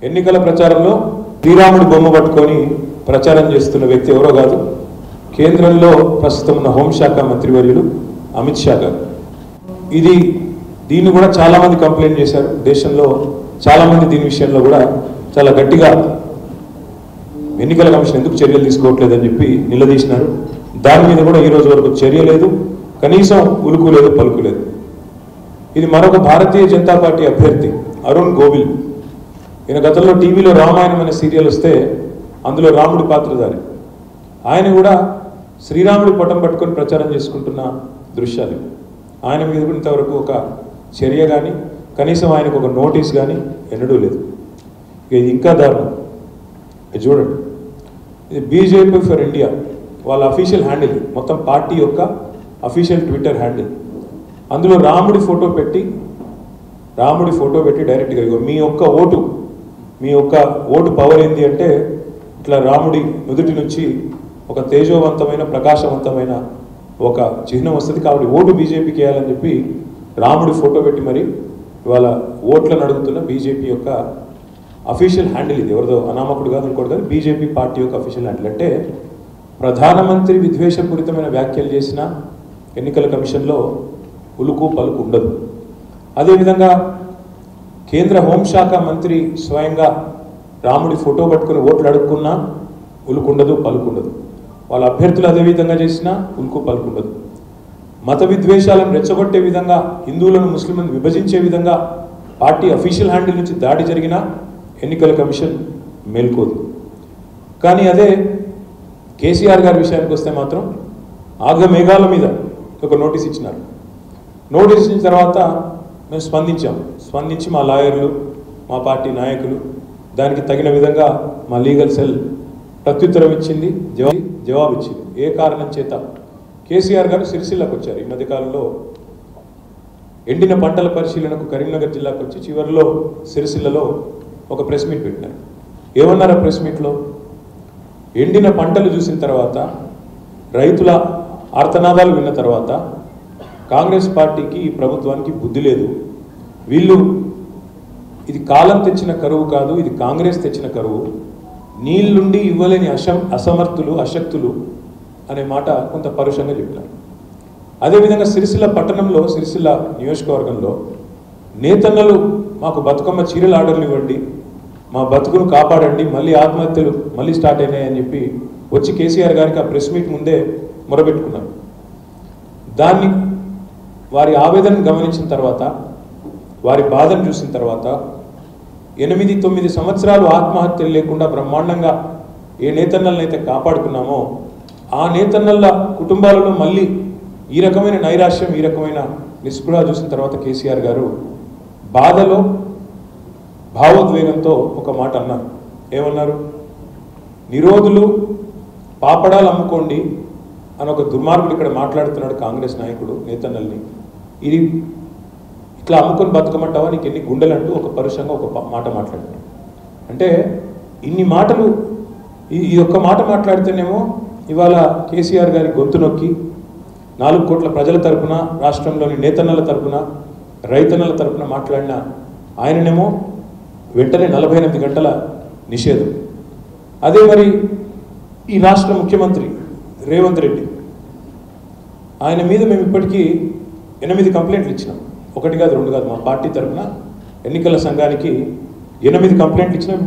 ఎన్నికల ప్రచారంలో శ్రీరాముడి బొమ్మ పట్టుకొని ప్రచారం చేస్తున్న వ్యక్తి ఎవరో కాదు, కేంద్రంలో ప్రస్తుతం ఉన్న హోంశాఖ మంత్రివర్యులు అమిత్ షా గారు. దీన్ని కూడా చాలామంది కంప్లైంట్ చేశారు. దేశంలో చాలామంది దీని విషయంలో కూడా చాలా గట్టిగా ఎన్నికల కమిషన్ ఎందుకు చర్యలు తీసుకోవట్లేదని చెప్పి నిలదీసినారు. దాని మీద కూడా ఈ రోజు వరకు చర్య లేదు, కనీసం ఉలుకు లేదు, పలుకు లేదు. ఇది మరొక భారతీయ జనతా పార్టీ అభ్యర్థి అరుణ్ గోవిల్. ఈయన గతంలో టీవీలో రామాయణం అనే సీరియల్ వస్తే అందులో రాముడి పాత్రధారి. ఆయన కూడా శ్రీరాముడి పటం పట్టుకొని ప్రచారం చేసుకుంటున్న దృశ్యాలు. ఆయన మీద కూడా ఇంతవరకు ఒక చర్య కానీ కనీసం ఆయనకు ఒక నోటీస్ కానీ ఎన్నడూ లేదు. ఇది ఇంకా దారుణం. ఇది చూడండి, ఇది బీజేపీ ఫర్ ఇండియా వాళ్ళ అఫీషియల్ హ్యాండిల్, మొత్తం పార్టీ యొక్క అఫీషియల్ ట్విట్టర్ హ్యాండిల్. అందులో రాముడి ఫోటో పెట్టి డైరెక్ట్గా ఇగో మీ యొక్క ఓటు పవర్ ఏంది అంటే ఇట్లా రాముడి నుదుటి నుంచి ఒక తేజోవంతమైన ప్రకాశవంతమైన ఒక చిహ్నం వస్తుంది, కాబట్టి ఓటు బీజేపీకి వేయాలని చెప్పి రాముడి ఫోటో పెట్టి మరి ఇవాళ ఓట్లను అడుగుతున్న బీజేపీ యొక్క అఫీషియల్ హ్యాండిల్. ఇది ఎవరిదో అనామకుడు కాదు, ఇంకోటి కాదు, బీజేపీ పార్టీ యొక్క అఫీషియల్ హ్యాండిల్. అంటే ప్రధానమంత్రి విద్వేషపూరితమైన వ్యాఖ్యలు చేసిన ఎన్నికల కమిషన్లో ఉలుకు పలుకు ఉండదు. అదేవిధంగా కేంద్ర హోంశాఖ మంత్రి స్వయంగా రాముడి ఫోటో పట్టుకుని ఓట్లు అడుక్కున్నా ఉలుకుండదు, పలుకుండదు. వాళ్ళ అభ్యర్థులు అదేవిధంగా చేసినా ఉలుకు పలుకుండదు. మత విద్వేషాలను రెచ్చగొట్టే విధంగా, హిందువులను ముస్లింలను విభజించే విధంగా పార్టీ అఫీషియల్ హ్యాండిల్ నుంచి దాడి జరిగినా ఎన్నికల కమిషన్ మేల్కోదు. కానీ అదే కేసీఆర్ గారి విషయానికి వస్తే మాత్రం ఆగమేఘాల మీద ఒక నోటీస్ ఇచ్చినారు. నోటీస్ ఇచ్చిన తర్వాత మేము స్పందించి మా లాయర్లు, మా పార్టీ నాయకులు దానికి తగిన విధంగా మా లీగల్ సెల్ ప్రత్యుత్తరం ఇచ్చింది, జవాబు ఇచ్చింది. ఏ కారణం చేత కేసీఆర్ గారు సిరిసిల్లకు వచ్చారు. ఈ మధ్యకాలంలో ఎండిన పంటల పరిశీలనకు కరీంనగర్ జిల్లాకు వచ్చి చివరిలో సిరిసిల్లలో ఒక ప్రెస్ మీట్ పెట్టినారు. ఏమన్నారు ఆ ప్రెస్ మీట్లో? ఎండిన పంటలు చూసిన తర్వాత, రైతుల ఆర్తనాదాలు విన్న తర్వాత కాంగ్రెస్ పార్టీకి, ఈ ప్రభుత్వానికి బుద్ధి లేదు. ఇది కాలం తెచ్చిన కరువు కాదు, ఇది కాంగ్రెస్ తెచ్చిన కరువు. నీళ్ళుండి ఇవ్వలేని అసమర్థులు, అశక్తులు అనే మాట కొంత పరుషంగా చెప్పినారు. అదేవిధంగా సిరిసిల్ల పట్టణంలో, సిరిసిల్ల నియోజకవర్గంలో నేతన్నలు మాకు బతుకమ్మ చీరల ఆర్డర్లు ఇవ్వండి, మా బతుకును కాపాడండి, మళ్ళీ ఆత్మహత్యలు మళ్ళీ స్టార్ట్ అయినాయని చెప్పి వచ్చి కేసీఆర్ గారికి ఆ ప్రెస్ మీట్ ముందే మొరబెట్టుకున్నారు. దాన్ని వారి ఆవేదనను గమనించిన తర్వాత, వారి బాధను చూసిన తర్వాత 8-9 సంవత్సరాలు ఆత్మహత్యలు లేకుండా బ్రహ్మాండంగా ఏ నేతన్నలనైతే కాపాడుకున్నామో ఆ నేతన్నల కుటుంబాలలో మళ్ళీ ఈ రకమైన నైరాశ్యం, ఈ రకమైన నిస్పృహ చూసిన తర్వాత కేసీఆర్ గారు బాధలో, భావోద్వేగంతో ఒక మాట అన్నారు. ఏమన్నారు? నిరోధులు పాపడాలు అమ్ముకోండి అని ఒక దుర్మార్గుడు ఇక్కడ మాట్లాడుతున్నాడు, కాంగ్రెస్ నాయకుడు నేతన్నల్ని. ఇది ఇట్లా అమ్ముకొని బతకమంటావా, నీకు ఎన్ని గుండెలంటూ ఒక పరుషంగా ఒక మాట మాట్లాడుతున్నాడు. అంటే ఇన్ని మాటలు, ఈ ఒక్క మాట మాట్లాడితేనేమో ఇవాళ కేసీఆర్ గారి గొంతు నొక్కి 4 కోట్ల ప్రజల తరపున, రాష్ట్రంలోని నేతన్నల తరపున, రైతన్నల తరపున మాట్లాడిన ఆయననేమో వెంటనే 48 గంటల నిషేధం. అదే మరి ఈ రాష్ట్ర ముఖ్యమంత్రి రేవంత్ రెడ్డి, ఆయన మీద మేము ఇప్పటికీ 8 కంప్లైంట్లు ఇచ్చినాం. 1 కాదు 2 కాదు, మా పార్టీ తరఫున ఎన్నికల సంఘానికి 8 కంప్లైంట్లు ఇచ్చినాం.